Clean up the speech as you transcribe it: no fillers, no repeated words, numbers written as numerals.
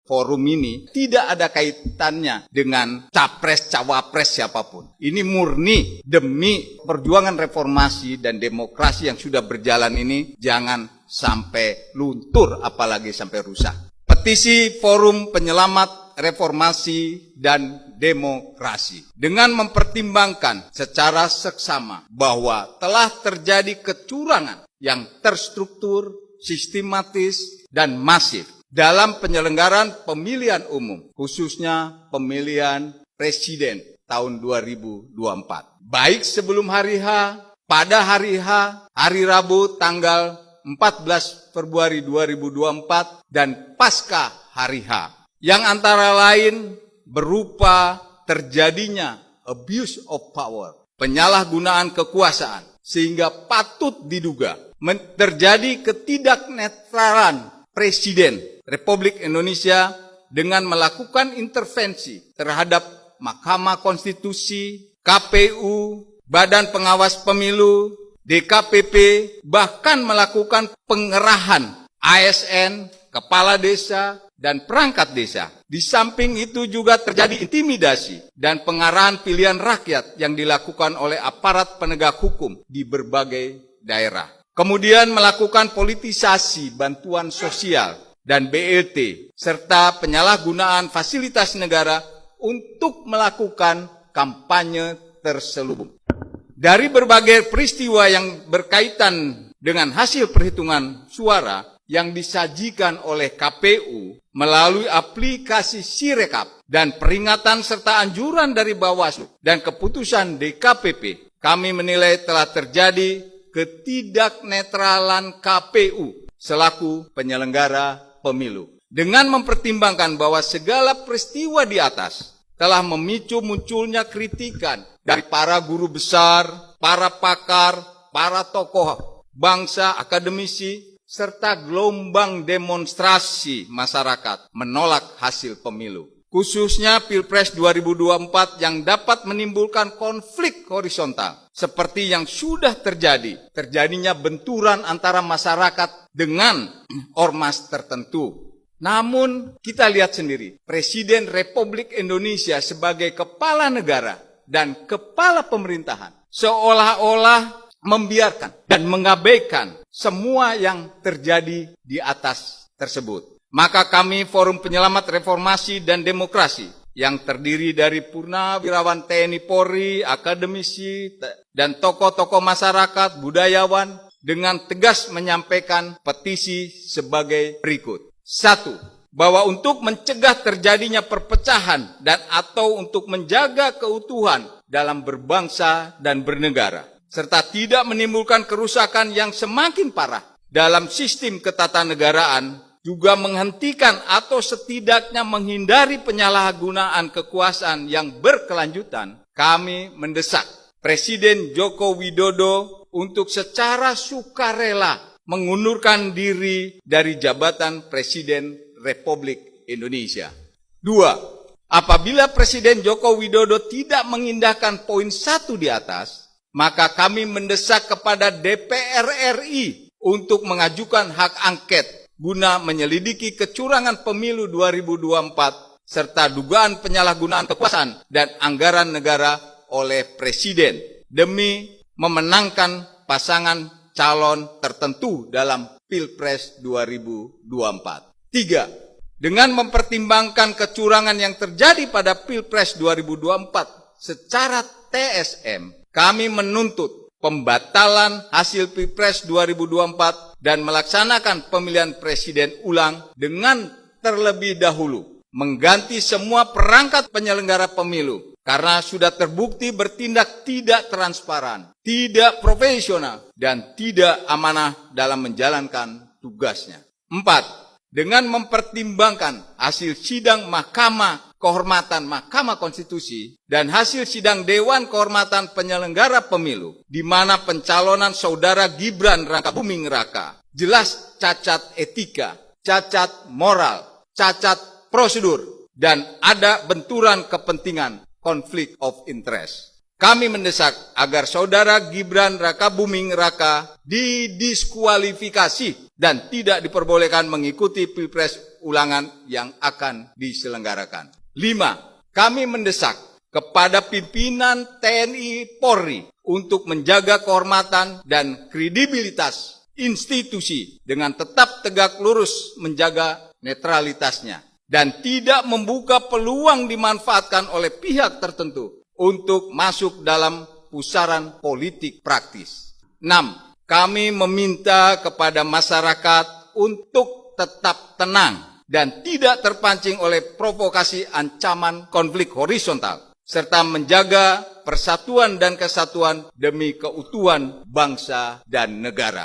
forum ini tidak ada kaitannya dengan capres-cawapres siapapun. Ini murni demi perjuangan reformasi dan demokrasi yang sudah berjalan ini jangan sampai luntur apalagi sampai rusak. Petisi Forum Penyelamat Reformasi dan Demokrasi dengan mempertimbangkan secara seksama bahwa telah terjadi kecurangan yang terstruktur, sistematis, dan masif dalam penyelenggaraan pemilihan umum, khususnya pemilihan presiden tahun 2024. Baik sebelum hari H, pada hari H, hari Rabu tanggal 14 Februari 2024, dan pasca hari H. Yang antara lain berupa terjadinya abuse of power, penyalahgunaan kekuasaan, sehingga patut diduga terjadi ketidaknetralan Presiden Republik Indonesia dengan melakukan intervensi terhadap Mahkamah Konstitusi, KPU, Badan Pengawas Pemilu, DKPP, bahkan melakukan pengerahan ASN, kepala desa, dan perangkat desa. Di samping itu juga terjadi intimidasi dan pengarahan pilihan rakyat yang dilakukan oleh aparat penegak hukum di berbagai daerah. Kemudian melakukan politisasi bantuan sosial dan BLT, serta penyalahgunaan fasilitas negara untuk melakukan kampanye terselubung. Dari berbagai peristiwa yang berkaitan dengan hasil perhitungan suara yang disajikan oleh KPU melalui aplikasi Sirekap dan peringatan serta anjuran dari Bawaslu dan keputusan DKPP, kami menilai telah terjadi ketidaknetralan KPU selaku penyelenggara pemilu. Dengan mempertimbangkan bahwa segala peristiwa di atas telah memicu munculnya kritikan dari para guru besar, para pakar, para tokoh bangsa, akademisi, serta gelombang demonstrasi masyarakat menolak hasil pemilu. Khususnya Pilpres 2024 yang dapat menimbulkan konflik horizontal seperti yang sudah terjadinya benturan antara masyarakat dengan ormas tertentu. Namun kita lihat sendiri, Presiden Republik Indonesia sebagai kepala negara dan kepala pemerintahan seolah-olah membiarkan dan mengabaikan semua yang terjadi di atas tersebut. Maka kami Forum Penyelamat Reformasi dan Demokrasi yang terdiri dari purnawirawan TNI Polri, akademisi, dan tokoh-tokoh masyarakat, budayawan, dengan tegas menyampaikan petisi sebagai berikut. 1. Bahwa untuk mencegah terjadinya perpecahan dan atau untuk menjaga keutuhan dalam berbangsa dan bernegara, serta tidak menimbulkan kerusakan yang semakin parah dalam sistem ketatanegaraan, juga menghentikan atau setidaknya menghindari penyalahgunaan kekuasaan yang berkelanjutan, kami mendesak Presiden Joko Widodo untuk secara sukarela mengundurkan diri dari jabatan Presiden Republik Indonesia. 2. Apabila Presiden Joko Widodo tidak mengindahkan poin 1 di atas, maka kami mendesak kepada DPR RI untuk mengajukan hak angket guna menyelidiki kecurangan pemilu 2024 serta dugaan penyalahgunaan kekuasaan dan anggaran negara oleh Presiden demi memenangkan pasangan calon tertentu dalam Pilpres 2024. 3. Dengan mempertimbangkan kecurangan yang terjadi pada Pilpres 2024 secara TSM, kami menuntut pembatalan hasil Pilpres 2024 dan melaksanakan pemilihan presiden ulang dengan terlebih dahulu mengganti semua perangkat penyelenggara pemilu karena sudah terbukti bertindak tidak transparan, tidak profesional, dan tidak amanah dalam menjalankan tugasnya. 4. Dengan mempertimbangkan hasil sidang Mahkamah Kehormatan Mahkamah Konstitusi dan hasil sidang Dewan Kehormatan Penyelenggara Pemilu, di mana pencalonan saudara Gibran Rakabuming Raka jelas cacat etika, cacat moral, cacat prosedur, dan ada benturan kepentingan, conflict of interest. Kami mendesak agar saudara Gibran Rakabuming Raka didiskualifikasi dan tidak diperbolehkan mengikuti Pilpres ulangan yang akan diselenggarakan. 5. Kami mendesak kepada pimpinan TNI Polri untuk menjaga kehormatan dan kredibilitas institusi dengan tetap tegak lurus menjaga netralitasnya dan tidak membuka peluang dimanfaatkan oleh pihak tertentu untuk masuk dalam pusaran politik praktis. 6. Kami meminta kepada masyarakat untuk tetap tenang dan tidak terpancing oleh provokasi ancaman konflik horizontal, serta menjaga persatuan dan kesatuan demi keutuhan bangsa dan negara.